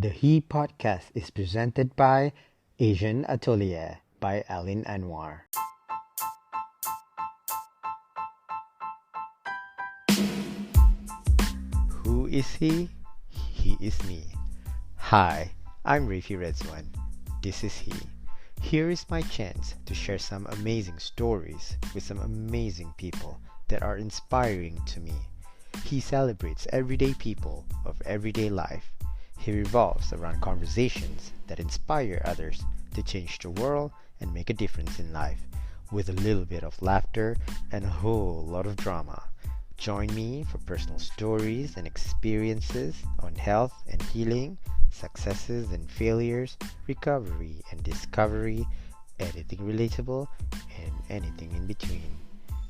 The He podcast is presented by Asian Atelier by Alin Anwar. Who is he? He is me. Hi, I'm Rafi Redzwan. This is he. Here is my chance to share some amazing stories with some amazing people that are inspiring to me. He celebrates everyday people of everyday life. He revolves around conversations that inspire others to change the world and make a difference in life, with a little bit of laughter and a whole lot of drama. Join me for personal stories and experiences on health and healing, successes and failures, recovery and discovery, anything relatable, and anything in between.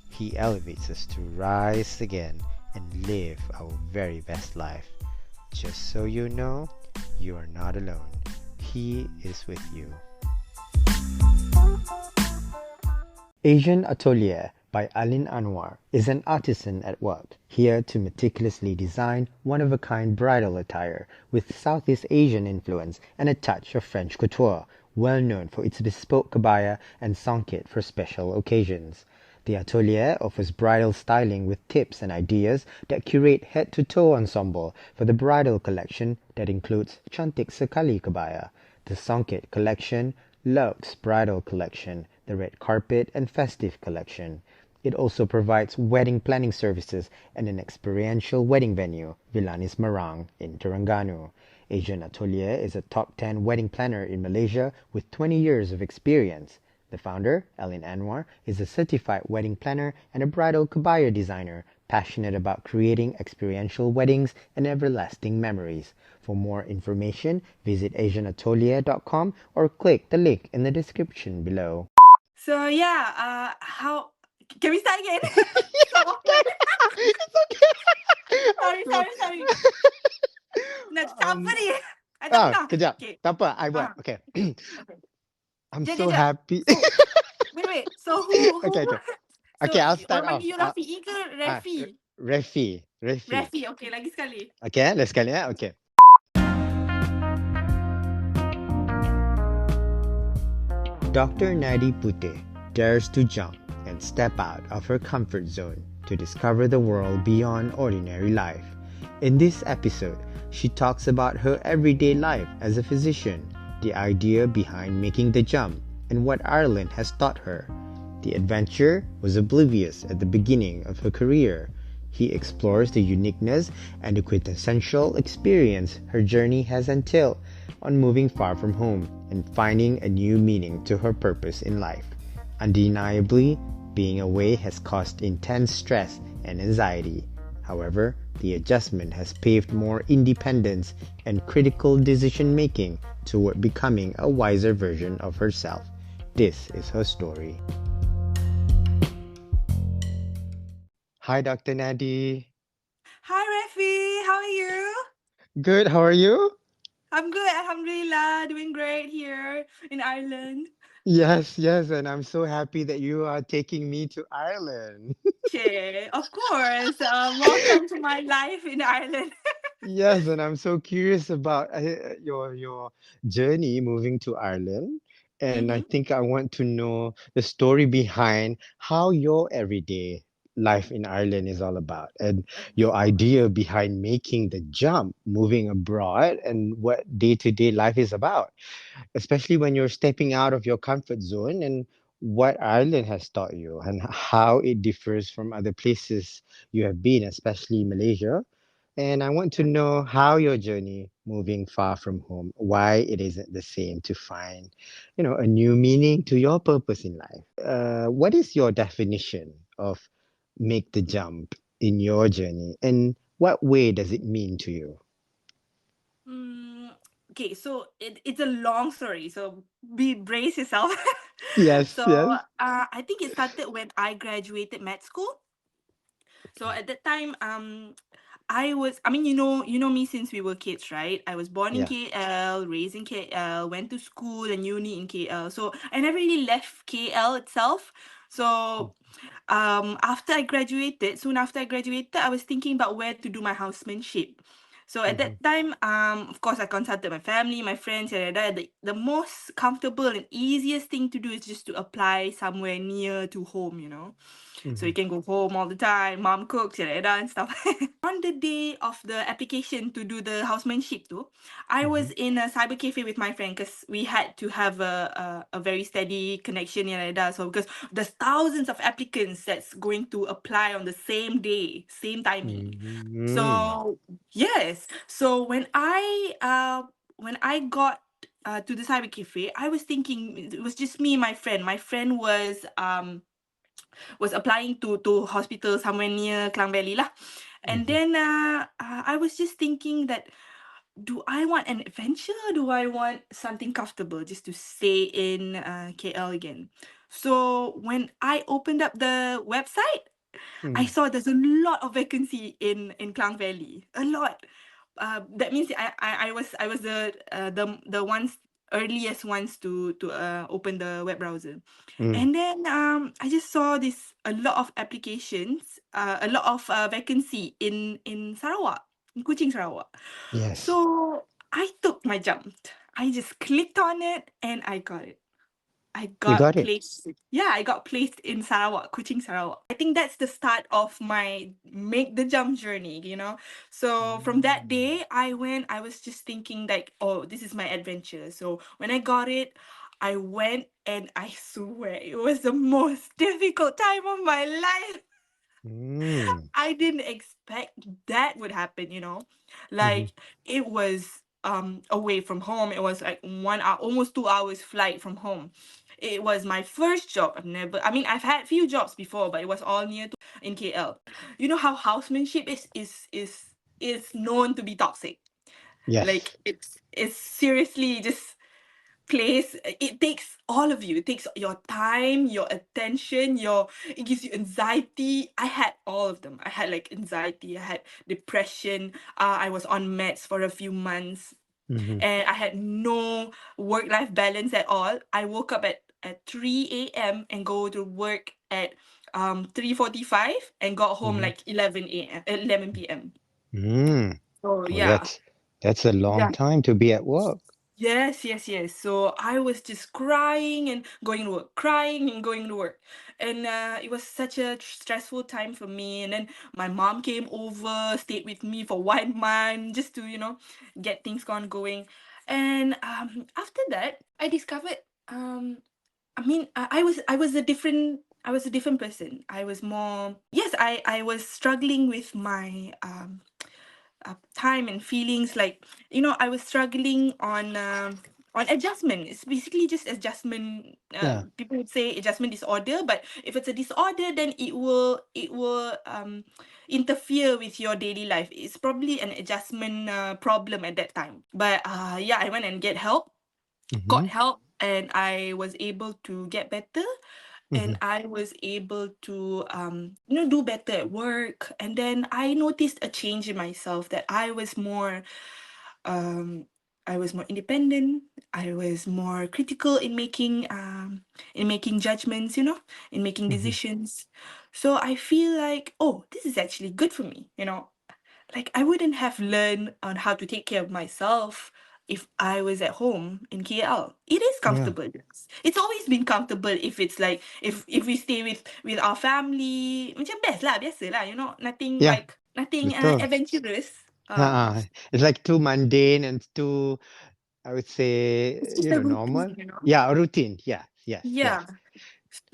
He elevates us to rise again and live our very best life. Just so you know, you are not alone. He is with you. Asian Atelier by Alin Anwar is an artisan at work, here to meticulously design one-of-a-kind bridal attire with Southeast Asian influence and a touch of French couture, well known for its bespoke kabaya and songket for special occasions. The atelier offers bridal styling with tips and ideas that curate head-to-toe ensemble for the bridal collection that includes Cantik Sekali Kabaya, the Songket collection, Luxe Bridal Collection, the Red Carpet and Festive Collection. It also provides wedding planning services and an experiential wedding venue, Villanis Marang, in Terengganu. Asian Atelier is a top 10 wedding planner in Malaysia with 20 years of experience. The founder, Alin Anwar, is a certified wedding planner and a bridal kabaya designer, passionate about creating experiential weddings and everlasting memories. For more information, visit asianatelier.com or click the link in the description below. So yeah, how can we start again? So awkward. It's okay. Sorry. Nak cakap apa ni? Tak pernah. Kejap. Okay. Tak apa, I buat. Okay. Okay. I'm Jap, so jap, jap. happy. So wait. So who? Okay. So Okay, I'll start orang off. panggil you Rafi'i ke Refi? Refi. Refi. Okay, lagi sekali. Okay, let's sekali ya. Okay. Dr. Naddy Puteh dares to jump and step out of her comfort zone to discover the world beyond ordinary life. In this episode, she talks about her everyday life as a physician, the idea behind making the jump, and what Ireland has taught her. The adventure was oblivious at the beginning of her career. He explores the uniqueness and the quintessential experience her journey has entailed on moving far from home and finding a new meaning to her purpose in life. Undeniably, being away has caused intense stress and anxiety. However, the adjustment has paved more independence and critical decision making toward becoming a wiser version of herself. This is her story. Hi, Dr. Naddy. Hi Refi, how are you? Good, how are you? I'm good, alhamdulillah, doing great here in Ireland. Yes, and I'm so happy that you are taking me to Ireland. Okay, of course. Welcome to my life in Ireland. Yes, and I'm so curious about your journey moving to Ireland. And I Mm-hmm. think I want to know the story behind how your everyday life in Ireland is all about, and your idea behind making the jump, moving abroad, and what day-to-day life is about, especially when you're stepping out of your comfort zone, and what Ireland has taught you and how it differs from other places you have been, especially Malaysia. And I want to know how your journey moving far from home, why it isn't the same to find, a new meaning to your purpose in life. What is your definition of make the jump in your journey, and what way does it mean to you? Mm, okay, so it's a long story, so brace yourself. Yes, So yes. I think it started when I graduated med school. So at that time, I mean, you know me since we were kids, right? I was born in Yeah. KL, raised in KL, went to school and uni in KL. So I never really left KL itself. So soon after I graduated, I was thinking about where to do my housemanship. So at Mm-hmm. that time, of course, I consulted my family, my friends, and the most comfortable and easiest thing to do is just to apply somewhere near to home, so Mm-hmm. you can go home all the time. Mom cooks, and stuff. On the day of the application to do the housemanship too, I Mm-hmm. was in a cyber cafe with my friend because we had to have a very steady connection, so because there's thousands of applicants that's going to apply on the same day, same timing. Mm-hmm. So yes, so when I got to the cyber cafe, I was thinking it was just me and my friend. My friend was applying to hospital somewhere near Klang Valley lah. And Mm-hmm. then I was just thinking that, do I want an adventure? Do I want something comfortable just to stay in KL again? So when I opened up the website, I Mm. saw there's a lot of vacancy in Klang Valley. A lot. That means I was the ones earliest ones to open the web browser. Mm. And then I just saw this a lot of applications, a lot of vacancy in Sarawak, in Kuching, Sarawak. Yes, So I took my jump. I just clicked on it and I got it. I you got got it. placed. Yeah, I got placed in Sarawak, Kuching, Sarawak. I think that's the start of my make the jump journey. So from that Mm. day, I was just thinking like, oh, this is my adventure. So when I got it, I went and I swear it was the most difficult time of my life. Mm. I didn't expect that would happen. Mm-hmm. Like it was away from home. It was like 1 hour, almost 2 hours flight from home. It was my first job. I've had few jobs before, but it was all near to in KL. You know how housemanship is known to be toxic. Yes. Like it's seriously just place. It takes all of you. It takes your time, your attention, it gives you anxiety. I had all of them. I had like anxiety, I had depression. I was on meds for a few months, Mm-hmm. and I had no work life balance at all. I woke up at 3 a.m. and go to work at 3:45 and got home Mm-hmm. like 11 p.m. Mm. So Oh, yeah. that's a long Yeah. time to be at work. Yes, yes, yes. So I was just crying and going to work, crying and going to work. And it was such a stressful time for me. And then my mom came over, stayed with me for 1 month just to get things going. And after that, I discovered I was a different person. I was more, yes, I was struggling with my time and feelings, like I was struggling on adjustment. It's basically just adjustment. Yeah. People would say adjustment disorder, but if it's a disorder, then it will interfere with your daily life. It's probably an adjustment problem at that time. But yeah, I went and get help, Mm-hmm. got help, and I was able to get better, Mm-hmm. and I was able to do better at work. And then I noticed a change in myself, that um I was more independent. I was more critical in making judgments, in making Mm-hmm. decisions. So I feel like, oh, this is actually good for me. Like I wouldn't have learned on how to take care of myself if I was at home in KL. It is Yeah. comfortable. Yes. It's always been comfortable if it's like if we stay with our family. Macam best lah, biasa lah, nothing Yeah. like nothing Betul. adventurous. It's like too mundane and too, I would It's say, just a normal. routine. Yeah, a routine. Yes, yes, yes. Yeah.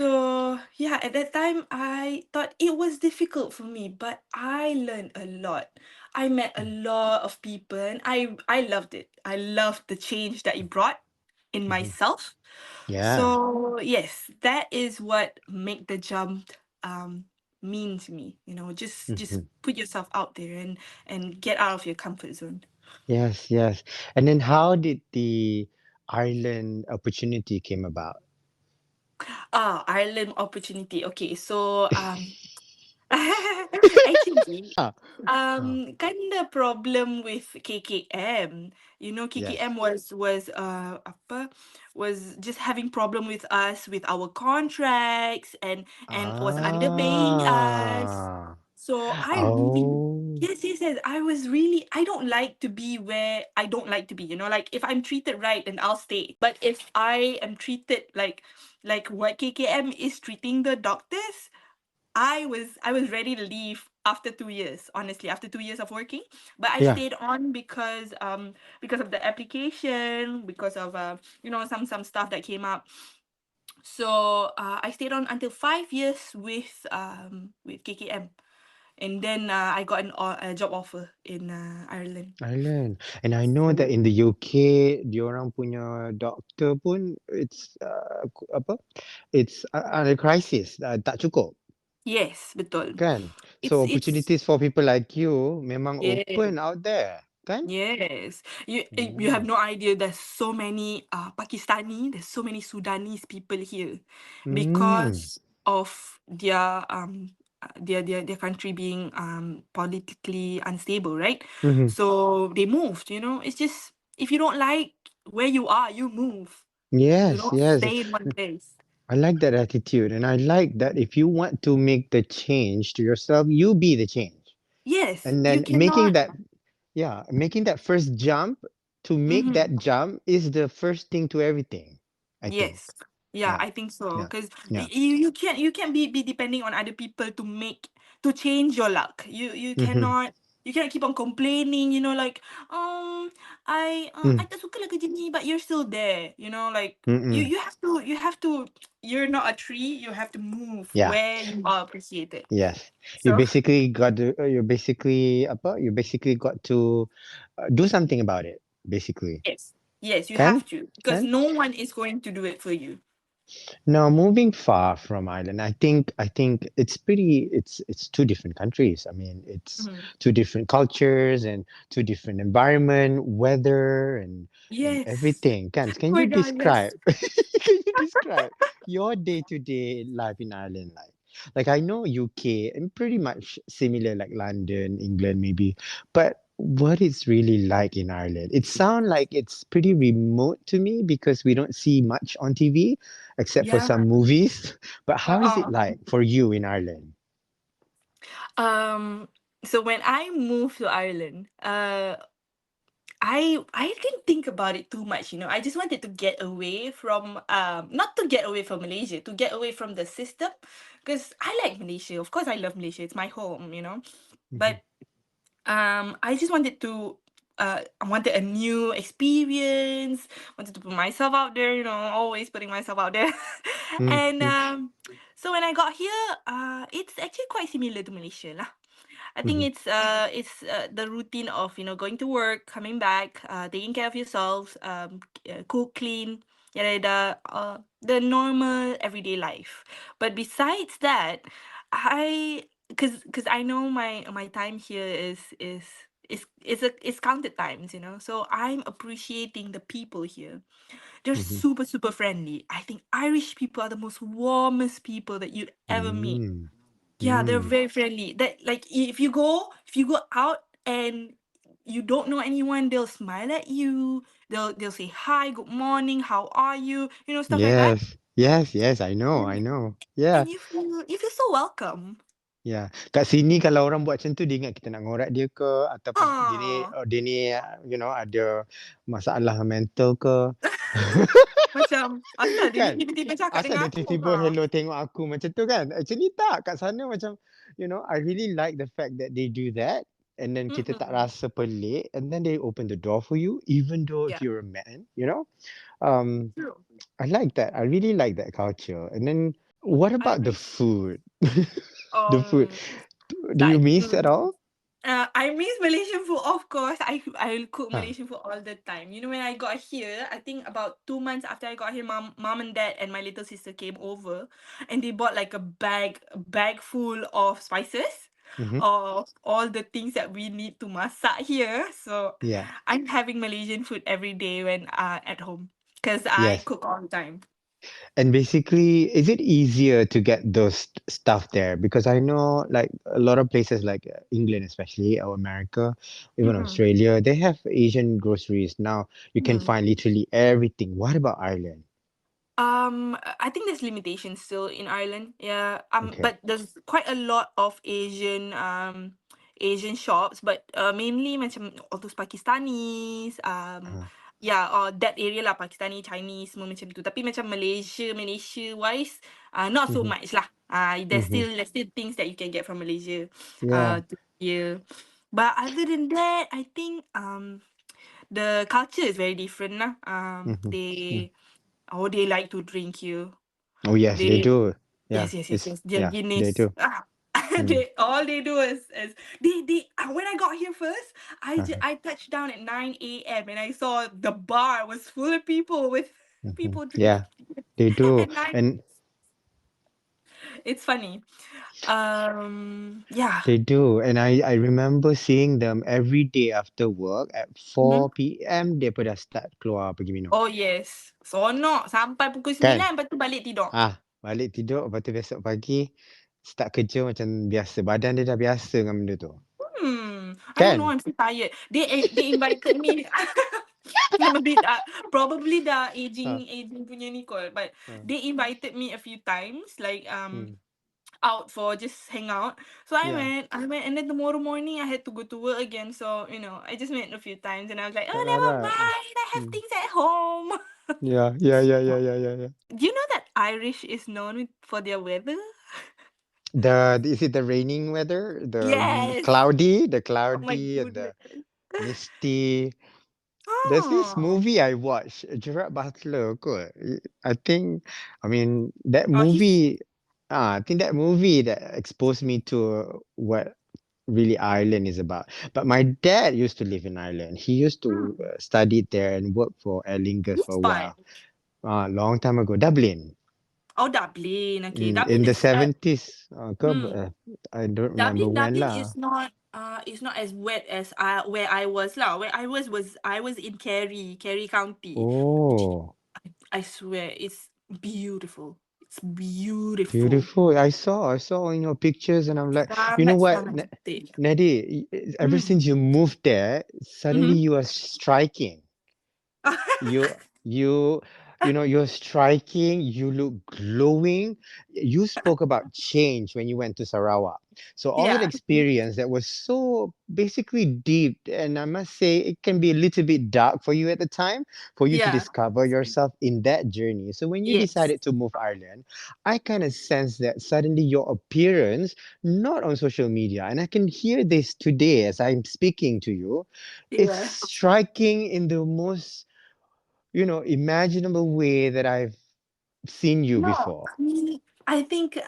So yeah, at that time I thought it was difficult for me, but I learned a lot. I met a lot of people, and I loved it. I loved the change that it brought in Mm-hmm. myself. Yeah. So yes, that is what make the jump um mean to me. Just Mm-hmm. put yourself out there and get out of your comfort zone. Yes, yes. And then how did the Ireland opportunity came about? Ireland opportunity. Okay, so actually, Ah, oh, kinda problem with KKM. yes. KKM was apa was just having problem with us with our contracts, and was underpaying us. Ah. So I really Oh. Yes, yes, yes. I don't like to be where I don't like to be. Like if I'm treated right, then I'll stay. But if I am treated like what KKM is treating the doctors, I was ready to leave after 2 years. Honestly, after 2 years of working, but I Yeah. stayed on because of the application, because of some stuff that came up. So I stayed on until 5 years with KKM, and then I got a job offer in Ireland. Ireland. And I know that So in the UK, diorang punya doktor pun apa? It's under crisis. Tak cukup, yes, betul. kan? So It's opportunities for people like you memang yeah. open out there, kan? Yes, you have Mm. no idea. There's so many Pakistani, there's so many Sudanese people here, Mm. because of their country being politically unstable, right? Mhm. So they moved. It's just, if you don't like where you are, you move. You Yes, don't yes. stay in one place. I like that attitude. And I like that if you want to make the change to yourself, you be the change. Yes, And you then cannot. making that first jump, to make Mm-hmm. that jump is the first thing to everything, I think. Yes. Yeah, Yeah, I think so. yeah, Because yeah. you can't be depending on other people to change your luck. Mm-hmm. You cannot keep on complaining, like, I Mm. tak suka lah kerja ni, but you're still there, like, you Mm-mm. you have to you have to you're not a tree, you have to move Yeah, where you are appreciated. yes. So You basically got to do something about it, basically. yes. Yes, you Can? have to, because Can? no one is going to do it for you. Now, moving far from Ireland, I think it's two different countries. I mean, it's Mhm. two different cultures and two different environment, weather, and Yes. everything. Can Oh you my God, describe? yes. Can you describe your day-to-day life in Ireland like? Like I know UK and pretty much similar like London, England maybe, but what it's really like in Ireland? It sounds like it's pretty remote to me because we don't see much on TV except for Yeah. some movies. But how is it Uh-uh. like for you in Ireland? Um, so when I moved to Ireland, I didn't think about it too much. I just wanted to get away from, not to get away from Malaysia, to get away from the system, because I like Malaysia. Of course, I love Malaysia. It's my home. Mhm. But I just wanted to. I wanted a new experience. Wanted to put myself out there. Always putting myself out there. Mm, And mm, so when I got here, it's actually quite similar to Malaysia lah. I think mhm, it's the routine of going to work, coming back, taking care of yourselves, cook, clean, yada yada, the normal everyday life. But besides that, because I know my time here is counted times. So I'm appreciating the people here. They're mhm, super super friendly. I think Irish people are the most warmest people that you'd ever meet. mm, Yeah, they're mm. very friendly. That, like, if you go out and you don't know anyone, they'll smile at you. They'll say hi, good morning, how are you? Stuff like that. Yes, yes, yes. I know, And I know. Yeah, and you feel so welcome. yeah. Kat sini kalau orang buat macam tu, dia ingat kita nak ngorat dia ke, ataupun Ah, dia ni, ada masalah mental ke. macam asal dia ni Kan? tiba-tiba cakap Asal dengan dia aku, tiba-tiba ha. hello tengok aku macam tu kan. Actually tak. Kat sana macam, I really like the fact that they do that. And then kita tak Mm-mm. rasa pelik. And then they open the door for you, even though if Yeah, you're a man. Um, true. I like that. I really like that culture. And then what about the Irish. food? The food. Um, Do you tak miss at gitu. all? I miss Malaysian food, of course. I cook Huh. Malaysian food all the time. When I got here, I think about 2 months after I got here, mom and dad and my little sister came over, and they bought like a bag full of spices, Mm-hmm. of all the things that we need to masak here. So Yeah. I'm having Malaysian food every day when at home, because I Yes. cook all the time. And basically, is it easier to get those stuff there? Because I know, like a lot of places, like England, especially, or America, even Mm-hmm. Australia, they have Asian groceries. Now you can Mm-hmm. find literally everything. What about Ireland? I think there's limitations still in Ireland. Yeah. Okay. But there's quite a lot of Asian Asian shops, but mainly macam all those Pakistanis, Uh, yeah, or that area lah, Pakistani, Chinese, semua macam tu. Tapi macam Malaysia wise, not so mhm, much lah. mhm. There's still things that you can get from Malaysia, Yeah. to here. But other than that, I think the culture is very different lah. Mhm, mm. They like to drink here. Oh yes, they They do. Yeah, yes. it's Their yeah, they Guinness. do. Mm. They do is when I got here first, Uh-huh. I touched down at 9 a.m. and I saw the bar was full of people with Mhm. people drinking Yeah, they do. at 9. And It's funny. Yeah. they do. And I remember seeing them every day after work at Mhm. 4 p.m. Dia pada start keluar pergi minum. Oh yes. Sonok sampai pukul Kan? 9 lepas tu balik tidur. Balik tidur, lepas tu besok pagi start kerja macam biasa. Badan dia dah biasa dengan benda tu. I don't know. Kan? I'm still tired. They invited me. I'm a bit probably the Ha, aging punya ni kot, but ha, they invited me a few times, like hmm. out for just hang out. So Yeah, I went, and then tomorrow morning I had to go to work again. So I just went a few times, and I was like, oh, quite never alright. mind. I have Hmm. things at home. Yeah, yeah, yeah, yeah, Yeah. yeah, yeah, yeah. Do you know that Irish is known for their weather? Is it the raining weather? Yes. The Oh my cloudy and goodness. the misty. There's this Oh. movie I watched, Gerard Butler kot. I think, I mean, that Oh, he's movie, I think that movie that exposed me to what really Ireland is about. But my dad used to live in Ireland. He used to hmm, study there and work for Aer Lingus for which a part? while. Long time ago, Dublin, Oh, Dublin. Okay, Dublin in the is 70s. hmm. I don't remember when Dublin lah. is not as wet as where I was lah. Where I was in Kerry County, which Oh, I swear it's beautiful. It's beautiful. beautiful. I saw in your pictures and I'm like, you know Sangat what, sangat cantik. Naddy, ever Hmm. since you moved there, suddenly Mm-hmm. you are striking. you you you're striking, you look glowing. You spoke about change when you went to Sarawak, so all that Yeah. experience that was so basically deep, and I must say it can be a little bit dark for you at the time, for you to Yeah. discover yourself in that journey. So when you Yes. decided to move Ireland, I kind of sense that suddenly your appearance, not on social media, and I can hear this today as I'm speaking to you, it's Yeah. striking in the most imaginable way that I've seen you No, before. I mean, I think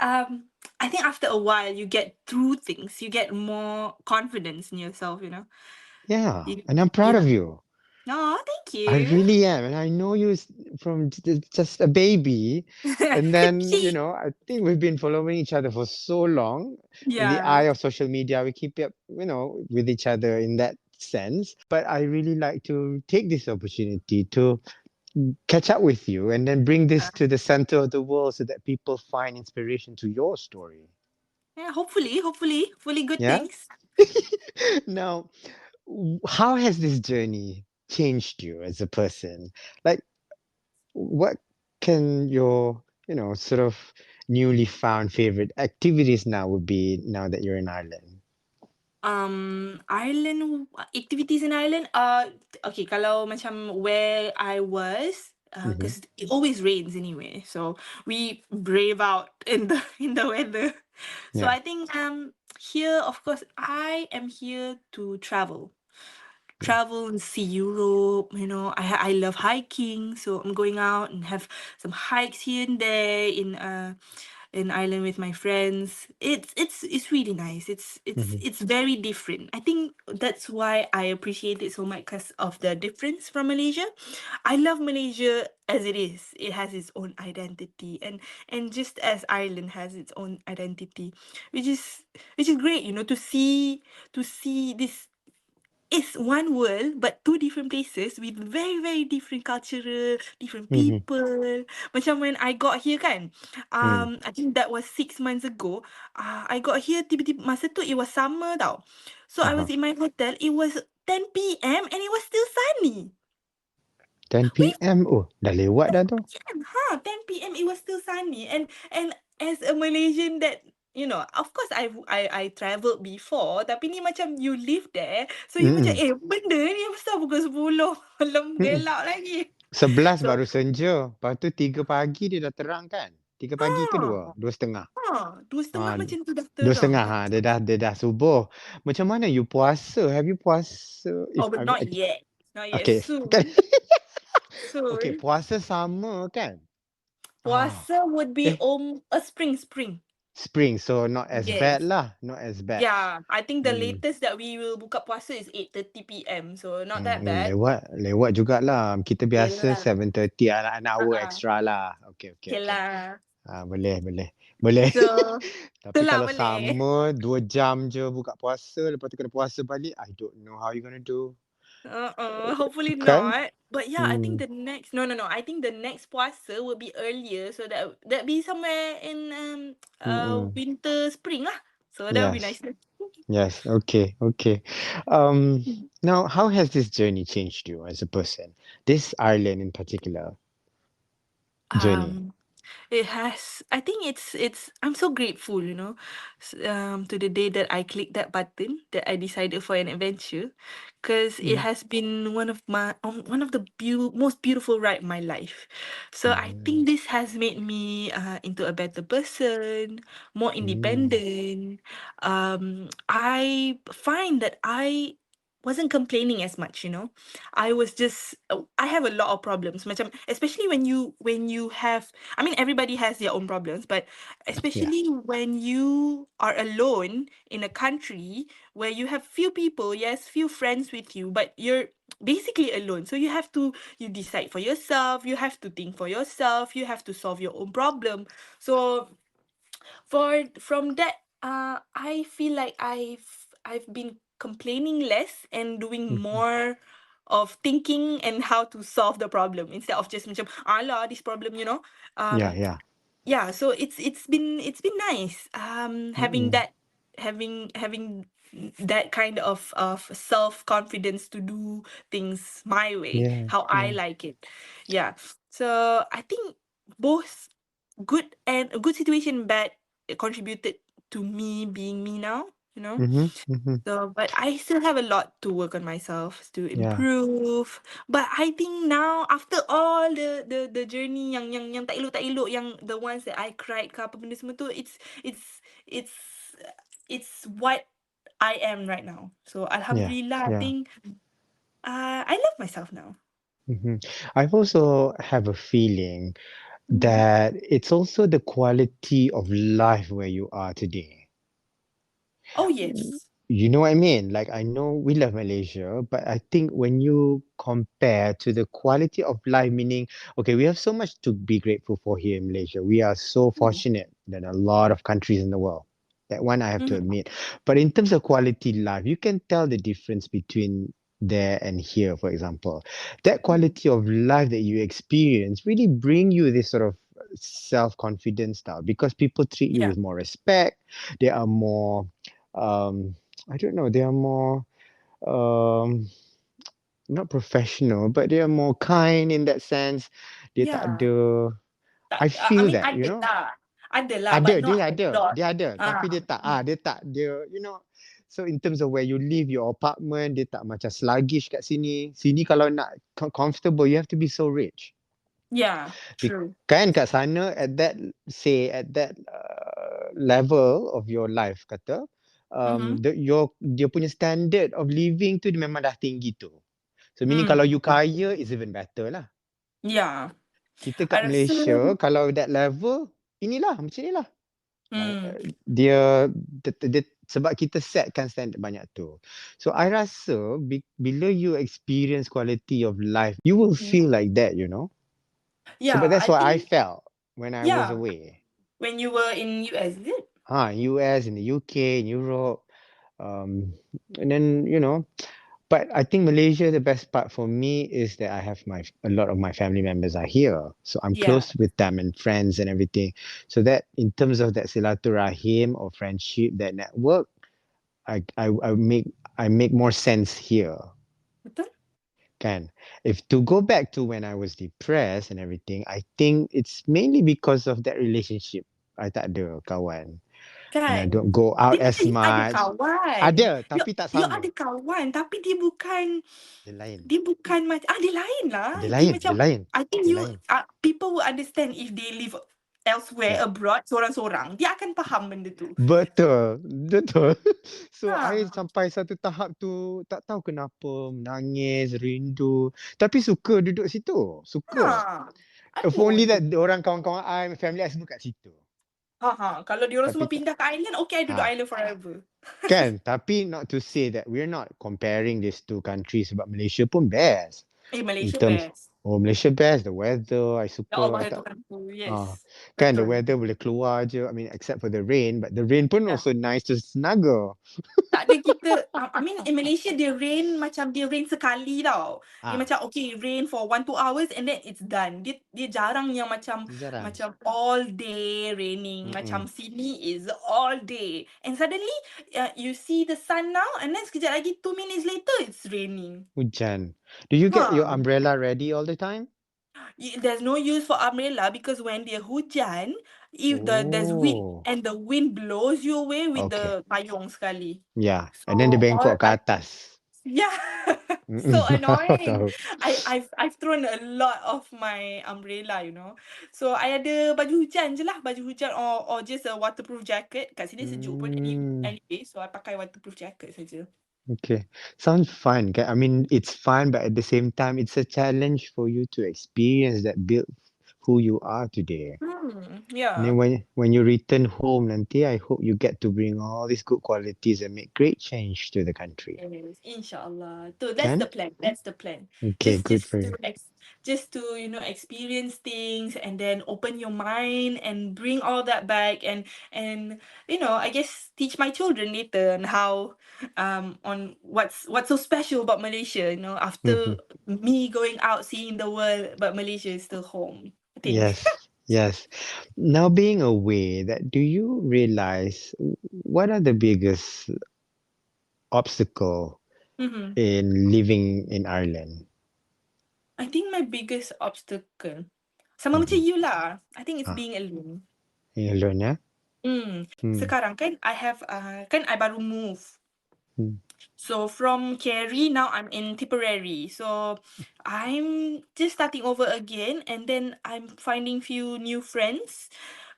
after a while you get through things, you get more confidence in yourself, Yeah, You, and I'm proud yeah. of you. No, thank I you. really am, and I know you from just a baby, and then See, I think we've been following each other for so long. In the yeah. eye of social media, we keep up, with each other in that sense. But I really like to take this opportunity to catch up with you and then bring this uh, to the center of the world so that people find inspiration to your story. yeah, hopefully good Yeah. things. Now, how has this journey changed you as a person? Like, what can your, sort of newly found favorite activities now would be now that you're in Ireland? Activities in Ireland. Okay, kalau macam where I was, Hmm. because it always rains anyway, so we brave out in the in the weather. So Yeah. I think here, of course, I am here to Yeah. travel and see Europe. I love hiking, so I'm going out and have some hikes here and there in Ireland with my friends. It's really nice. Hmm. It's very different. I think that's why I appreciate it so much because of the difference from Malaysia. I love Malaysia as it is. It has its own identity, and just as Ireland has its own identity, which is which is great. To see this, it's one world but two different places with very very different cultural, different Hmm. people. Macam when I got here kan, Mm. I think that was 6 months ago. I got here tiba-tiba masa tu it was summer tau. So I Uh-huh. was in my hotel. It was 10 p.m. and it was still sunny. 10 We p.m. Oh, dah lewat dah tu. 10 p.m. It was still sunny, and as a Malaysian that of course I traveled before, tapi ni macam you live there, so you macam, Mm-mm. benda ni asal pukul 10 malam Mm-mm. gelap lagi. 11 So, baru senja. Lepas tu 3 pagi dia dah terang kan? 3 pagi ke 2? ha, 2 setengah. 2:30 Ah, macam tu dah 2 terang. setengah. Ha, dia dah subuh. Macam mana you puasa? Have you puasa? Oh, but not yet. Not yet. Okay. Kan? Soon. Okay, Soon. puasa sama kan? Ah. Puasa would be Eh, a spring. spring. So not as bad Yes. lah. Not as bad. Yeah, I think the Hmm. latest that we will buka puasa is 8:30 p.m. So not that bad. Lewat jugalah. Kita Okay biasa lah. 7:30 an hour Uh-uh. extra lah. Okay, okay, Okay okay. lah. Boleh, boleh. Boleh. So, Tapi itulah kalau boleh. sama 2 jam je buka puasa, lepas tu kena puasa balik, I don't know how you gonna do. Hopefully Kan? not. But yeah, I think Hmm. the next no. I think the next puasa will be earlier, so that be somewhere in Mm-mm. winter spring lah. So that would be Yes. nice. Yes. Okay. Okay. Um, Now, how has this journey changed you as a person? This Ireland in particular journey. Um, It has. I think I'm so grateful, to the day that I clicked that button, that I decided for an adventure, because it Mm. has been one of the most beautiful ride in my life. So I Mm. think this has made me into a better person, more Mm. independent. I find that I wasn't complaining as much. I was just I have a lot of problems, macam especially when you have, I mean, everybody has their own problems, but Yeah. especially when you are alone in a country where you have few people, yes, few friends with you, but you're basically alone. So you decide for yourself, you have to think for yourself, you have to solve your own problem. So from that, I feel like I've been complaining less and doing Mhm. more of thinking and how to solve the problem instead of just macam ala this problem. Yeah. um Yeah. yeah, so it's been nice, having Mm-mm. that, having that kind of self confidence to do things my way, Yeah. how I Yeah. like it. Yeah, so I think both good and a good situation, bad, it contributed to me being me now. Mm-hmm. Mm-hmm. So, but I still have a lot to work on myself to Yeah. improve. But I think now, after all the journey yang tak elok, yang the ones that I cried ke apa benda semua tu, it's it's what I am right now. So Yeah. alhamdulillah, I Yeah. think I love myself now. Mm-hmm. I've also have a feeling Mm-hmm. that it's also the quality of life where you are today. Oh yes. You know what I mean? Like, I know we love Malaysia, but I think when you compare to the quality of life, meaning, okay, we have so much to be grateful for here in Malaysia. We are so Mm. fortunate than a lot of countries in the world. That one I have to Mm-hmm. admit. But in terms of quality life, you can tell the difference between there and here, for example. That Mm-hmm. quality of life that you experience really bring you this sort of self-confidence now because people treat you Yeah. with more respect. They are more um I don't know, they are more um not professional, but they are more kind in that sense. Dia tak Yeah. ada, Tak, I I feel mean, that, you ada know. lah. Ada lah, but Ada, not dia a lot. ada, tapi Ah. dia tak, dia, you know. So in terms of where you live, your apartment, dia tak macam sluggish kat sini. Sini kalau nak comfortable, you have to be so rich. Yeah, true. Kan kat sana at that, say at that level of your life kata, Mm-hmm. dia punya standard of living tu dia memang dah tinggi tu. So meaning kalau Mm. you kaya is even better lah. Yeah. Kita I kat rasa, Malaysia kalau that level inilah macam inilah. mm, Dia sebab kita setkan standard banyak tu. So I rasa bila you experience quality of life, you will mm, feel like that, you know. So but yeah, that's I what I think, felt when I was yeah, away. when you were in US, is it? US, in the UK, in Europe, um, and then but I think Malaysia, the best part for me is that I have a lot of my family members are here, so I'm Yeah. close with them and friends and everything. So that in terms of that silaturahim or friendship, that network, I make more sense here. Betul? Kan? If to go back to when I was depressed and everything, I think it's mainly because of that relationship. I tak ada kawan. and I Kan? don't go out Dia as macam you ada much. kawan. Ada, You tapi tak you ada sama. kawan tapi Dia lain. dia bukan macam dia lain lah. Dia Dia lain, dia macam lain, I think dia you lain. people will understand if they live elsewhere Yeah. abroad seorang-seorang. Dia akan faham benda tu. Betul, betul. So, I Ha. sampai satu tahap tu tak tahu kenapa menangis, rindu. Tapi suka duduk situ, suka. Ha. I If only pun. that orang kawan-kawan I, family I semua kat situ. Kalau diorang Tapi semua tak. pindah ke island, okay, I duduk Ha, island forever. kan? Tapi not to say that we're not comparing these two countries sebab Malaysia pun best. In Malaysia terms, best. Malaysia best, the weather, I Ya suka. Allah I ya tak, Tuhanku. ah, Yes. kan the Betul. weather boleh keluar je. I mean, except for the rain, but the rain pun Ya. also nice to snuggle. Tak ada kita, I mean in Malaysia dia rain macam dia rain sekali tau. Dia Ah, macam okay rain for 1-2 hours and then it's done. Dia jarang yang macam jarang. macam all day raining. Macam Mm-mm. sini is all day. And suddenly you see the sun now and then sekejap lagi 2 minutes later it's raining. Hujan. Do you get your Ha. umbrella ready all the time? There's no use for umbrella because when dia hujan, if there's wind Oh, and the wind blows you away with okay. the payung sekali. Yeah, and then dia So all bengkok ke atas. yeah, Mm-mm. so annoying. Tahu. I've thrown a lot of my umbrella, So I ada baju hujan je lah, baju hujan or just a waterproof jacket. Kat sini sejuk pun Mm, anyway, so I pakai waterproof jacket saja. okay. Sounds fun. I mean, it's fun, but at the same time, it's a challenge for you to experience that build who you are today. And then Yeah. when you return home nanti, I hope you get to bring all these good qualities and make great change to the country. Yes, inshallah. So that's the Can? plan. That's the plan. Okay, Just good just for to you. just to experience things and then open your mind and bring all that back and I guess teach my children later on how on what's so special about Malaysia, after Mhm. me going out seeing the world, but Malaysia is still home, I think. Yes, yes. Now being away, that do you realize what are the biggest obstacle Mhm. in living in Ireland? I think my biggest obstacle sama macam Mhm. you lah. I think it's Ah, being alone. you alone, yeah? Hmm. Sekarang kan I have kan I baru move. Hmm. So from Kerry now I'm in Tipperary. So I'm just starting over again and then I'm finding few new friends.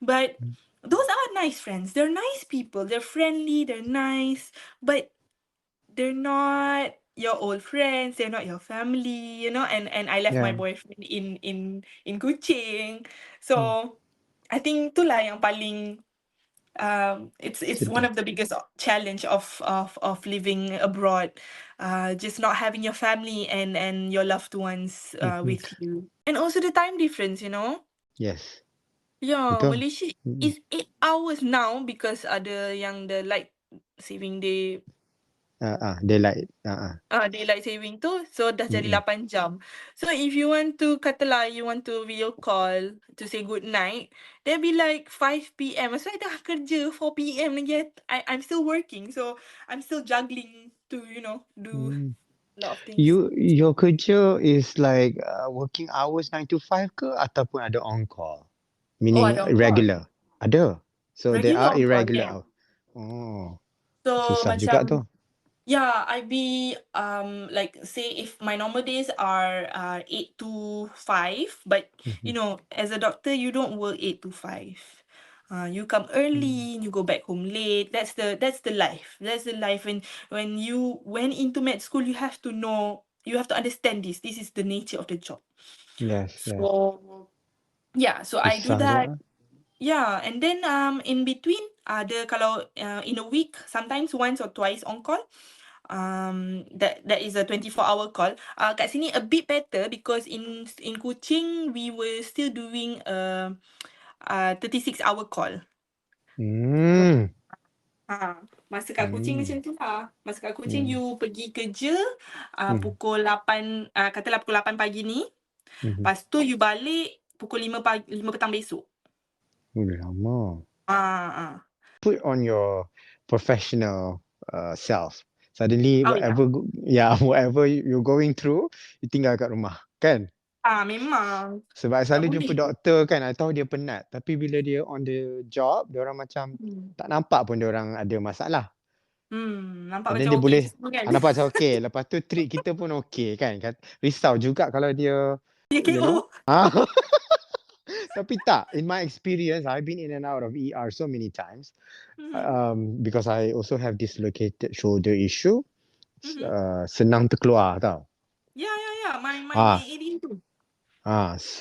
But those are nice friends. They're nice people. They're friendly, they're nice, but they're not your old friends, they're not your family, and I left my Yeah. boyfriend in Kuching. Hmm. So I think itulah yang paling it's one Sedih. of the biggest challenge of living abroad, just not having your family and your loved ones Mhm. with you, and also the time difference. Yes. Yeah, Betul. Malaysia Mm-mm. is 8 hours now because ada yang the light saving day. Daylight. Daylight saving tu, so dah jadi Mm-mm. 8 jam. So if you want to katalah you want to video call to say good night, there'll be like 5 PM. So I tengah kerja 4 PM lagi. I'm still working, so I'm still juggling to do Mm. a lot of things. Your kerja is like working hours 9 to 5 ke ataupun ada on call? Oh, Meaning ada on call. irregular. Ada. So there Regular are on call, irregular yeah. hours. Oh, So susah juga tu. macam yeah, I be like say if my normal days are 8 to 5, but Mhm. as a doctor you don't work 8 to 5. You come Mm. early, you go back home late. That's the life. That's the life. When you went into med school, you have to know, you have to understand this. This is the nature of the job. Yes, yes. So yeah, so I do Susah that. juga. Yeah, and then in between ada kalau in a week sometimes once or twice on call. That is a 24-hour call. Kat sini a bit better because in Kuching we were still doing a 36-hour call. Hmm. Masa kat Kuching Hmm. macam tu lah. Masa kat Kuching Hmm. you pergi kerja Hmm. pukul 8, katalah pukul 8 pagi ni. Mhm. Lepas tu you balik pukul 5 pagi, 5 petang besok. Udah lama. Ah, ah. Put on your professional self. Suddenly Oh yeah. whatever whatever you're going through, you tinggal kat rumah, kan? Memang. Sebab I Tak selalu jumpa boleh. doktor kan, I tahu dia penat. Tapi bila dia on the job, dia orang macam Hmm. tak nampak pun dia orang ada masalah. Nampak And then macam dia okey boleh je semua kan. nampak macam okey. Lepas tu treat kita pun okey kan. Risau juga kalau dia, Dia you know. KO. Tapi tak, in my experience, I've been in and out of ER so many times. Mhm. Because I also have dislocated shoulder issue. Mhm. Senang terkeluar tau. Ya, ya, ya. My Ah, area tu.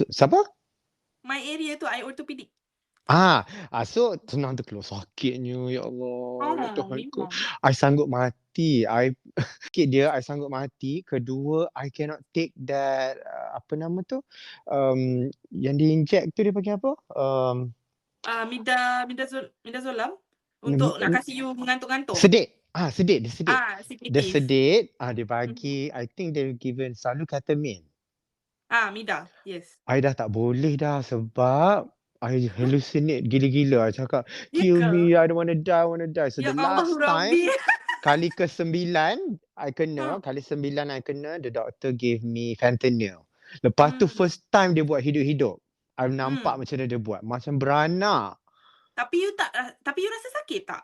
siapa? My area tu, I orthopedic. So senang terkeluar. Sakitnya, ya Allah, ya Tuhanku. Memang. I sanggup mati. Sakit dia, I sanggup mati. Kedua, I cannot take that, apa nama tu? Yang di-inject tu dia panggil apa? Midazolam untuk nak kasi you mengantuk-ngantuk. Sedik. Sedik. Dia sedik. Dia Sedative. sedik, dia Mhm. bagi, I think they've given selalu ketamine. Mida, yes. I dah tak boleh dah sebab I Huh? hallucinate gila-gila. I cakap, Ya kill ke? me, I don't want to die, I want to die. So Ya the Allah last Rabbi. time, kali ke-9, Ha. kali 9 I kena, the doctor gave me fentanyl. Lepas tu Hmm. first time dia buat hidup-hidup. I nampak Hmm. macam mana dia buat. Macam beranak. Tapi you rasa sakit tak?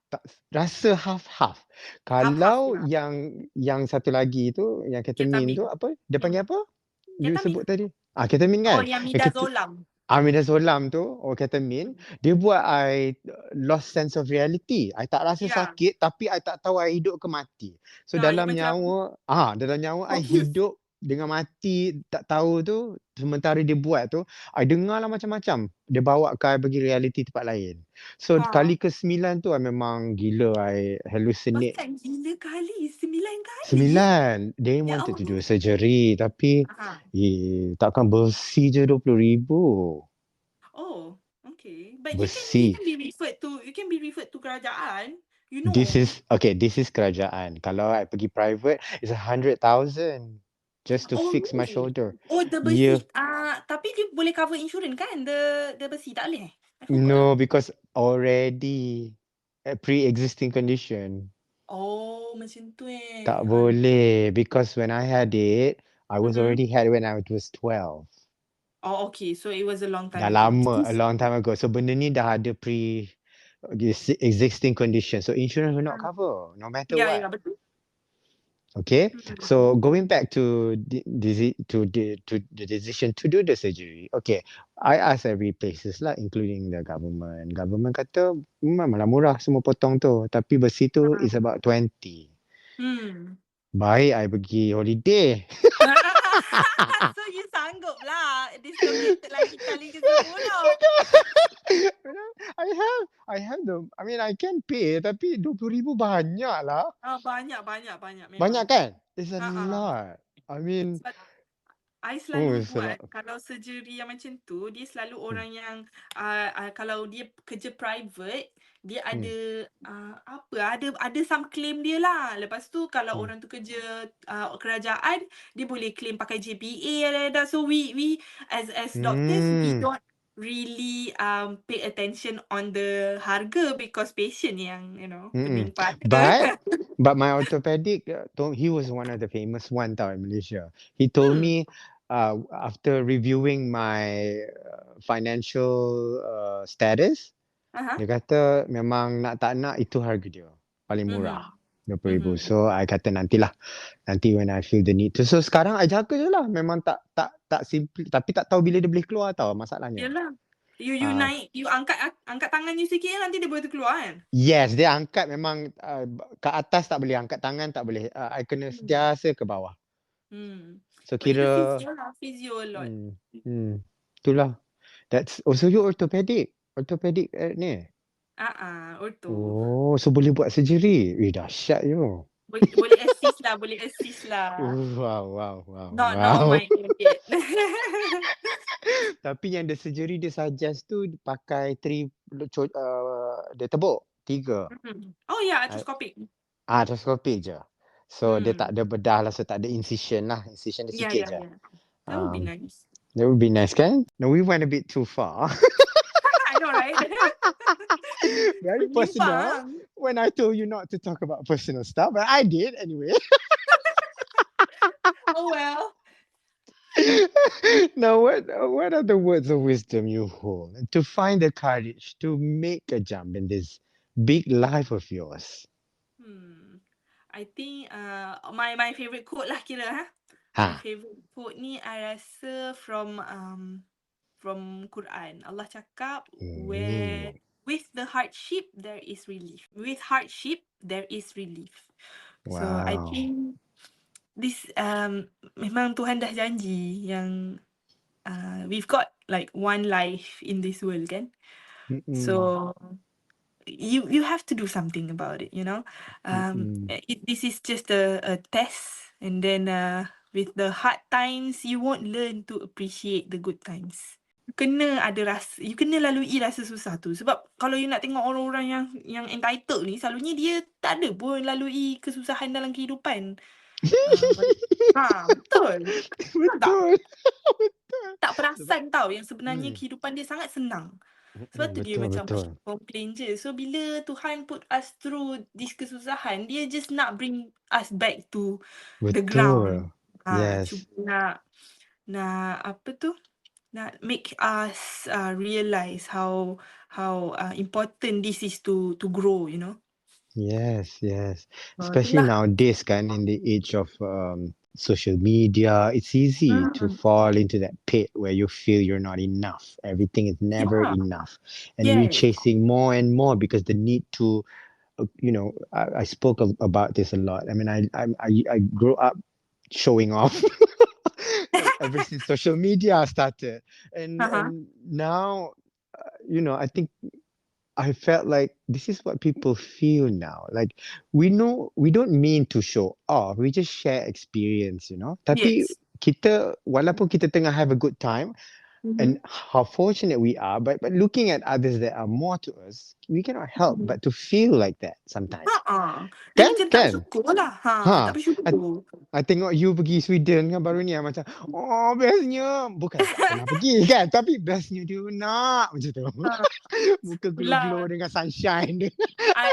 Tak, rasa half-half. Half-half Kalau lah. yang satu lagi tu, yang ketamine tu, Ketamine. apa? Dia panggil apa? You Ketamine. sebut tadi. Ketamine Oh, kan? yang Yang kita, midazolam. Amidazolam tu, ketamine, dia buat I lost sense of reality. I tak rasa Ya. sakit, tapi I tak tahu I hidup ke mati. So You dalam macam nyawa I confused. hidup dengan mati tak tahu tu, sementara dia buat tu, I dengar lah macam-macam. Dia bawa ke I pergi reality tempat lain. So Ha. kali ke-9 tu I memang gila, I hallucinate. Pasal gila kali. 9 kali. 9, they Ya wanted to do Allah. surgery, tapi Ha. takkan bersih je 20,000. Oh, okay. But you Bersih. can be referred to kerajaan. You This know. is kerajaan. Kalau I pergi private, it's 100,000 just to Oh, fix my really? shoulder. Oh, the Yeah, besi. Tapi dia boleh cover insurance kan? The besi tak boleh. I forgot. no, because already a pre-existing condition. Oh, macam tu Tak Aduh. boleh, because when I had it, I was Mhm. already had when I was 12. Oh, okay. So it was a long time Dah ago. lama, a long time ago. So benda ni dah ada existing condition. So insurance will not cover, no matter Ya, what. ya, betul. Okay, so going Hmm. back to the decision to do the surgery. Okay, I ask every places lah, including the government. Government kata memanglah murah semua potong tu, tapi besi tu is about 20. Hmm. Baik, I pergi holiday. So you sanggup lah dislocated lagi kali ke-10. I can pay, tapi 20,000 banyak lah. Banyak Banyak memang. kan? It's a Ha. lot. I mean, Sebab I selalu it's a lot. buat kalau surgery yang macam tu, dia selalu Hmm. orang yang kalau dia kerja private, dia Hmm. ada some claim dia lah. Lepas tu kalau Hmm. orang tu kerja kerajaan, dia boleh claim pakai JPA dan so we as doctors we don't really pay attention on the harga because patient yang pening pada. But my orthopedic he was one of the famous one tau in Malaysia. He told me after reviewing my financial status, Aha. dia kata memang nak tak nak itu harga dia paling murah. 20,000. So I kata nanti when I feel the need to. So sekarang I jaga je lah. Memang tak simply, tapi tak tahu bila dia boleh keluar tau masalahnya. Yelah. You naik, you angkat tangan you sikit nanti dia boleh terkeluar kan? Yes, dia angkat memang ke atas tak boleh, angkat tangan tak boleh. I kena sentiasa ke bawah. So But you do kira physio a lot. Itulah. That's also you orthopedic ni. Ortho. Oh, so boleh buat surgery. Dahsyat you. Boleh assist lah. Wow. Not on my own yet. Tapi yang the surgery dia suggest tu pakai dia tebuk 3. Oh yeah, arthroscopic. Arthroscopic je. So dia tak ada bedah lah, so tak ada incision lah. Incision dia sikit je. That would be nice. That would be nice kan? No, we went a bit too far. I know, right? Very personal. When I told you not to talk about personal stuff, but I did anyway. Oh well. Now, what are the words of wisdom you hold to find the courage to make a jump in this big life of yours? Hmm. I think my favorite quote lah kira ha. My Ha. favorite quote ni I rasa from Quran. Allah cakap Hmm. where with the hardship there is relief. With hardship there is relief. So I Wow. think this memang Tuhan dah janji yang we've got like one life in this world kan. Mm-mm. So you have to do something about it, you know. Mm-mm. This is just a test, and then with the hard times you won't learn to appreciate the good times. You kena lalui rasa susah tu, sebab kalau you nak tengok orang-orang yang entitled ni, selalunya dia tak ada pun lalui kesusahan dalam kehidupan. Ah, betul. Betul tak? Betul. Betul. Tak Sebab perasan tau yang sebenarnya hmm. kehidupan dia sangat senang. Sebab Mm-mm. tu dia Betul, macam betul. complain je. So bila Tuhan put us through this kesusahan, dia just nak bring us back to the ground. Betul. Yes. Cuba nak apa tu? Nak make us realise how important this is to grow, you know. Yes, yes. Especially Itulah. nowadays, kan, in the age of social media, it's easy to Hmm. fall into that pit where you feel you're not enough. Everything is never Yeah. enough. And we're Yes. chasing more and more because the need to, I spoke about this a lot. I mean, I grew up showing off ever since social media started. And Uh-huh. and now, I think I felt like this is what people feel now. Like we know we don't mean to show off. We just share experience. Tapi Yes. walaupun kita tengah have a good time Mm-hmm. and how fortunate we are, but looking at others that are more to us, we cannot help Mm-hmm. but to feel like that sometimes. Dia Kan? macam tak Kan? bersyukur lah. Tak Ha. I, bersyukur. I tengok you pergi Sweden kan baru ni macam oh bestnya bukan tak pernah pergi kan tapi bestnya dia nak macam tu. Ha. Muka glow-glow Itulah. dengan sunshine dia. I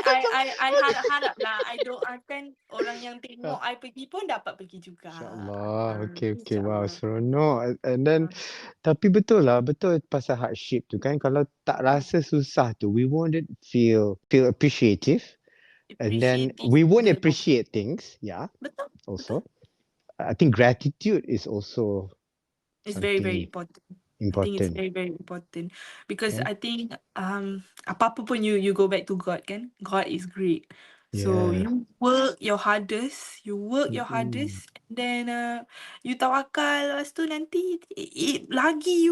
harap-harap lah. I doakan orang yang tengok I pergi pun dapat pergi juga. InsyaAllah. Okay, okay. Wow, InsyaAllah. seronok. And then, Ha. tapi betul lah, betul pasal hardship tu kan. Kalau tak rasa susah tu, we won't feel appreciative. And then Appreciative we won't the moment. appreciate things. Yeah, Betul, betul. also. I think gratitude is also It's very, very something important. I think it's important. very, very important because Kan? I think apa-apa pun you go back to God kan. God is great. So Yeah. you work your hardest, Mm-mm. and then you tawakal, lepas tu nanti lagi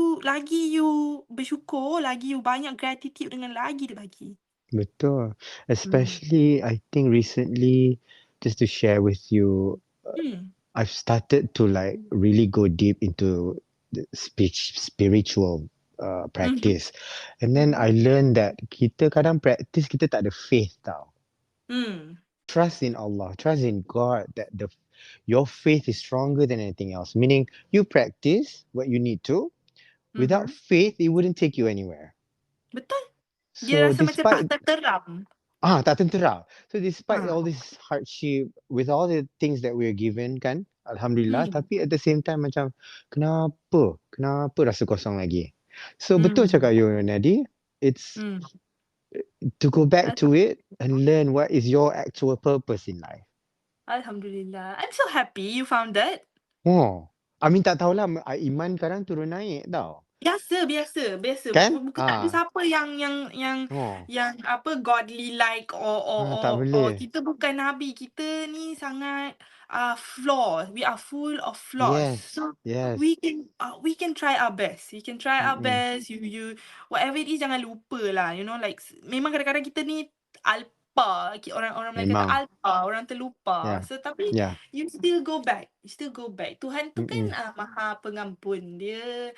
you bersyukur, lagi you banyak gratitude dengan lagi dia bagi. Betul. Hmm. Especially, I think recently, just to share with you, Hmm. I've started to like really go deep into the spiritual Mhm. practice. And then Mhm. I learned that kita kadang practice kita tak ada faith tau. Hmm. Trust in Allah, trust in God that your faith is stronger than anything else. Meaning you practice what you need to. Without Mhm. faith, it wouldn't take you anywhere. Betul. Dia So rasa macam tak despite terteram. tak tentera. So despite Ha. all this hardship, with all the things that we're given kan, Alhamdulillah, Hmm. tapi at the same time macam, kenapa? Kenapa rasa kosong lagi? So betul Hmm. cakap you, Naddy. It's Hmm. to go back to Alhamdulillah. it and learn what is your actual purpose in life. Alhamdulillah. I'm so happy you found that. Oh, I mean tak tahulah, iman kadang turun naik tau. Biasa. Kan? Bukan tak ada siapa Oh, yang apa godly like or or tak or, or boleh. kita bukan nabi. Kita ni sangat flaws. We are full of flaws. Yes, So yes. we can try our best. We can try our Mm-mm. best. You whatever it is jangan lupa lah. You know like memang kadang-kadang kita ni alpa. Orang Melayu kata Memang. alpa, orang terlupa. Yeah, So tapi yeah. you still go back. You still go back. Tuhan tu kan Mm-mm. Maha Pengampun. Dia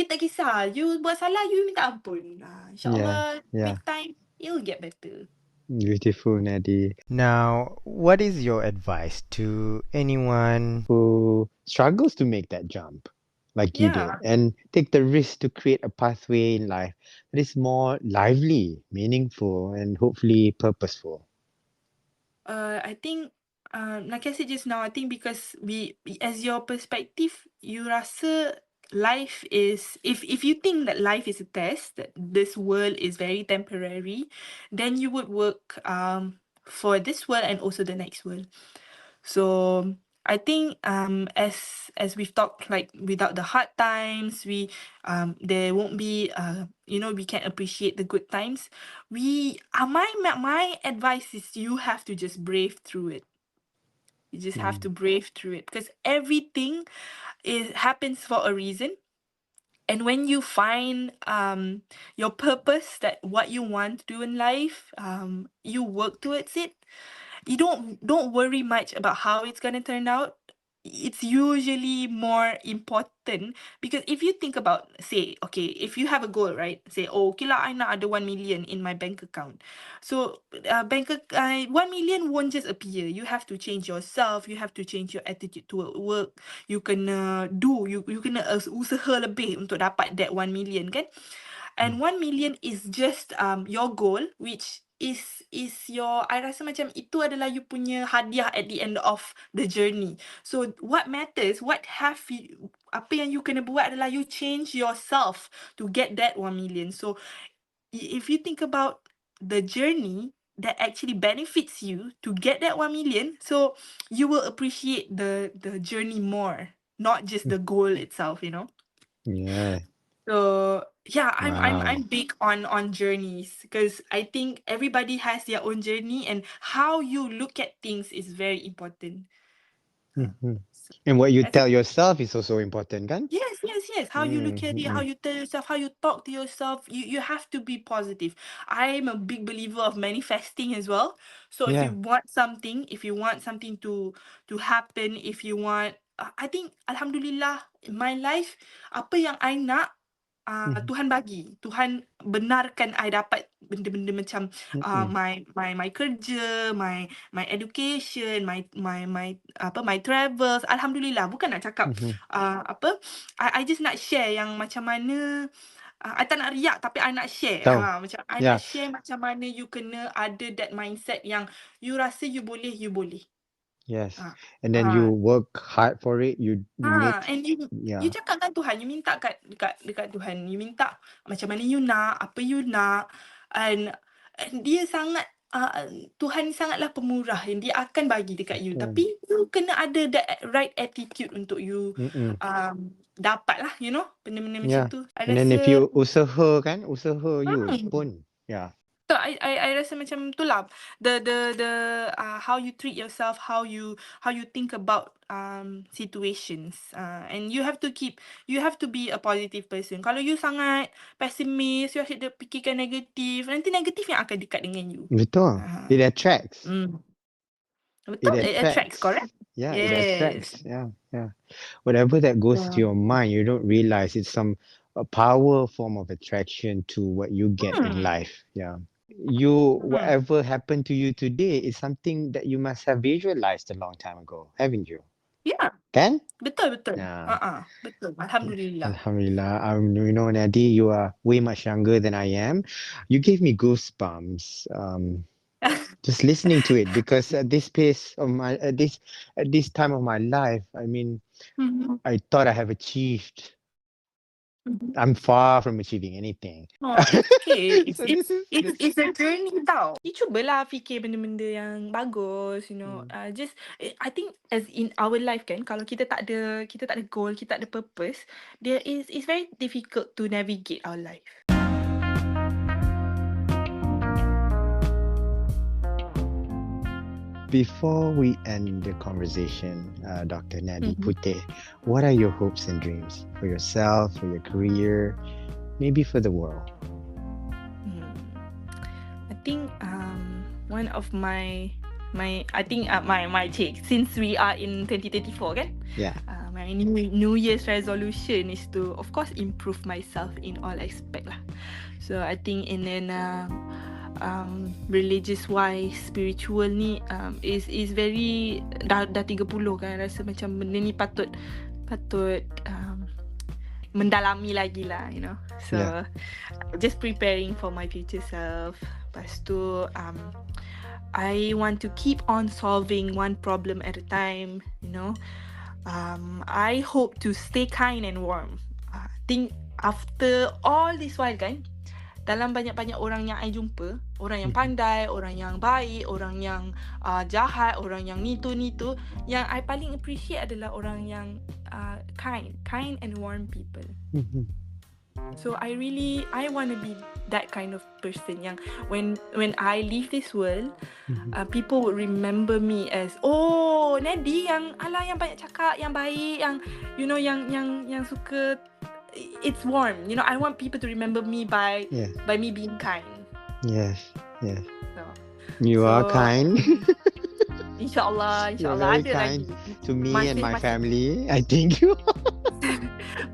tak kisah you buat salah, you minta ampun. Yeah, InsyaAllah yeah. with time it'll get better. Beautiful, Naddy. Now, what is your advice to anyone who struggles to make that jump like you did Yeah. and take the risk to create a pathway in life that is more lively, meaningful, and hopefully purposeful? I think like I said just now, I think because as your perspective, you rasa life is, if you think that life is a test, that this world is very temporary, then you would work for this world and also the next world. So I think as we've talked, like without the hard times, there won't be we can appreciate the good times. My advice is you have to just brave through it. You just have to brave through it because everything happens for a reason. And when you find your purpose, that what you want to do in life, you work towards it. You don't worry much about how it's gonna turn out. It's usually more important because if you think about, say, okay, if you have a goal, right? Say, oh, okay lah, I nak ada 1 million in my bank account. So, 1 million won't just appear. You have to change yourself. You have to change your attitude toward work. You kena you kena usaha lebih untuk dapat that 1 million, kan? And 1 million is just your goal, which is your, I rasa macam itu adalah you punya hadiah at the end of the journey. So what matters, apa yang you kena buat adalah you change yourself to get that 1 million. So if you think about the journey that actually benefits you to get that 1 million, so you will appreciate the journey more, not just the goal itself, you know. Yeah. So yeah, Wow. I'm big on journeys because I think everybody has their own journey and how you look at things is very important. So And what you that's tell it. yourself is also important, kan? Yes. How you look at it, how you tell yourself, how you talk to yourself. You have to be positive. I'm a big believer of manifesting as well. So if you Yeah. want something, to happen, if you want, I think Alhamdulillah in my life, apa yang I nak, Tuhan bagi. Tuhan benarkan I dapat benda-benda macam my kerja, my education, my travels. Alhamdulillah. Bukan nak cakap I just nak share yang macam mana, I tak nak riak tapi I nak share. Tahu. Macam I Yeah. nak share macam mana you kena ada that mindset yang you rasa you boleh, you boleh. Yes. Ah. And then you work hard for it. You make. And you Yeah. cakap dengan Tuhan, you minta dekat Tuhan, you minta macam mana you nak, apa you nak, and dia sangat Tuhan sangatlah pemurah yang dia akan bagi dekat you. Tapi you kena ada that right attitude untuk you dapat lah, you know, benda-benda macam Yeah. tu. I And then if rasa you usaha you pun. Yeah. so I rasa macam tu lah, the how you treat yourself, how you think about situations, and you have to be a positive person. Kalau you sangat pessimis, you asyik fikirkan negatif, nanti negatif yang akan dekat dengan you. Betul. It attracts. Betul, it attracts, correct? Yeah, it Yes. attracts. Yeah. Whatever that goes to your mind, you don't realize it's a power form of attraction to what you get in life. Yeah. Whatever happened to you today is something that you must have visualized a long time ago, haven't you? Yeah. Kan? Betul. Yeah. Betul. Alhamdulillah. Alhamdulillah. You know, Naddy, you are way much younger than I am. You gave me goosebumps. Just listening to it, because at this pace of my at this time of my life, I mean, I thought I have achieved. I'm far from achieving anything. Oh, it's okay. So this is It's a journey tau. You cubalah fikir benda-benda yang bagus, you know. I think as in our life kan, kalau kita tak ada goal, kita tak ada purpose, it's very difficult to navigate our life. Before we end the conversation, Dr. Naddy Puteh, what are your hopes and dreams for yourself, for your career, maybe for the world? I think one of my take, since we are in 2024 kan? Yeah. My New Year's resolution is to, of course, improve myself in all aspect lah. So I think in then religious wise, spiritual ni is very dah 30 kan, rasa macam benda ni patut mendalami lagi lah, you know. So just preparing for my future self. Lepas tu I want to keep on solving one problem at a time, I hope to stay kind and warm. Think after all this while kan, dalam banyak-banyak orang yang I jumpa, orang yang pandai, orang yang baik, orang yang jahat, orang yang ni tu, yang I paling appreciate adalah orang yang kind and warm people. So I want to be that kind of person yang when I leave this world, people would remember me as, oh, Naddy yang banyak cakap, yang baik, yang yang suka, it's warm. I want people to remember me by me being kind. Yes. So, You are kind. InsyaAllah You're very ada kind lagi. to me and my family. I think you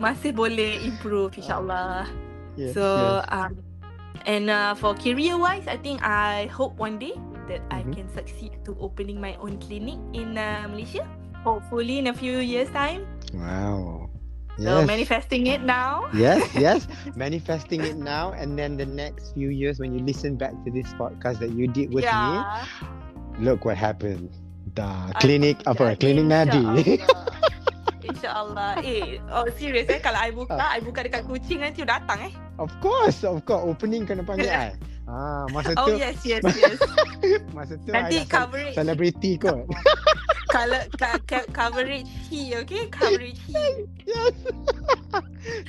masih boleh improve, insyaAllah. Yes, So and for career wise, I think I hope one day that I can succeed to opening my own clinic in Malaysia, hopefully in a few years time. Wow. So manifesting it now. Yes. Manifesting it now, and then the next few years when you listen back to this podcast that you did with me, look what happened. The clinic, clinic Naddy. InsyaAllah. Serious kalau I buka dekat Kuching nanti you datang Of course. Opening kena panggil I. Masa tu. Oh yes. Masa tu nanti I coverage celebrity kot. Kalau coverage he, okay? Coverage he. Yes.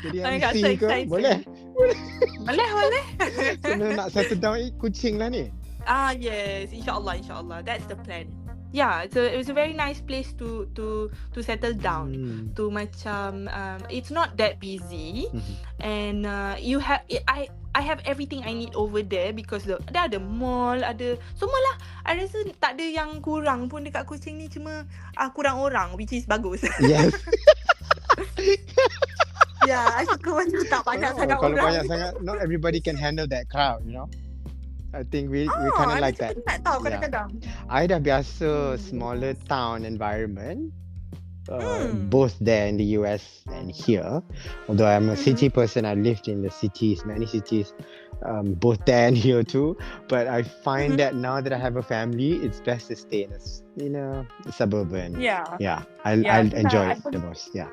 Jadi MC so ke? Boleh. Boleh. Kena nak settle down Kuching lah ni. Yes. InsyaAllah. That's the plan. Yeah, so it was a very nice place to settle down. To macam it's not that busy, and I have everything I need over there because dah ada mall, ada semua lah. I rasa tak ada yang kurang pun dekat Kuching ni, cuma kurang orang, which is bagus. Yes. Yeah, I suka macam tak banyak sangat kalau orang. Kalau banyak sangat, not everybody can handle that crowd, I think we kind of like that. Tak tahu kadang-kadang. I dah biasa smaller town environment, both there in the US and here. Although I'm a city person, I lived in the cities, many cities, both there and here too. But I find that now that I have a family, it's best to stay in a suburban. Yeah. I'll enjoy it the most. Yeah.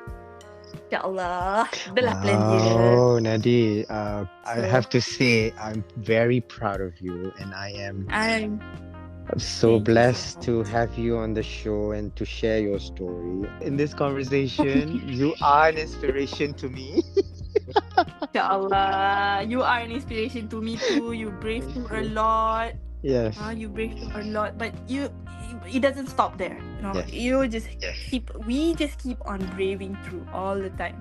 InsyaAllah. Adalah plan dia. Oh, Naddy, I have to say I'm very proud of you, and I'm so blessed to have you on the show and to share your story. In this conversation, you are an inspiration to me. InsyaAllah. You are an inspiration to me too. You brave through a lot. Yes. You brave through a lot, but it doesn't stop there. Yes. We just keep on braving through all the time.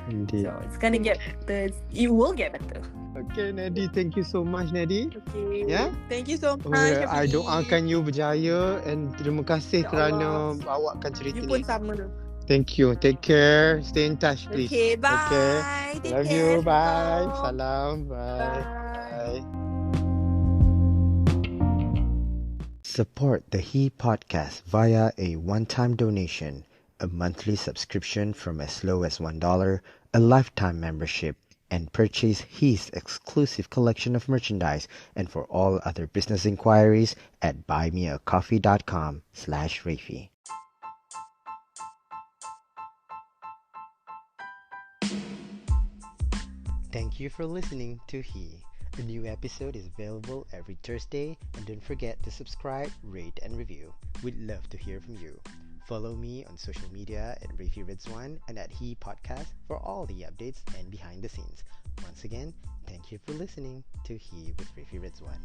Indeed. So it's gonna get better. It will get better. Okay, Naddy, thank you so much, Naddy. Okay. Yeah? Thank you so much. I doakan you berjaya, and terima kasih kerana bawakan cerita You ni. pun sama. Thank you. Take care. Stay in touch, please. Okay, bye. Okay. Take Love care. you. Bye. Salam. Salam. Bye. Bye. Support the He Podcast via a one-time donation, a monthly subscription from as low as $1, a lifetime membership, and purchase He's exclusive collection of merchandise. And for all other business inquiries at buymeacoffee.com/Rafi. Thank you for listening to He. A new episode is available every Thursday, and don't forget to subscribe, rate, and review. We'd love to hear from you. Follow me on social media at Rafi Ridwan and at He Podcast for all the updates and behind the scenes. Once again, thank you for listening to He with Rafi Ridwan.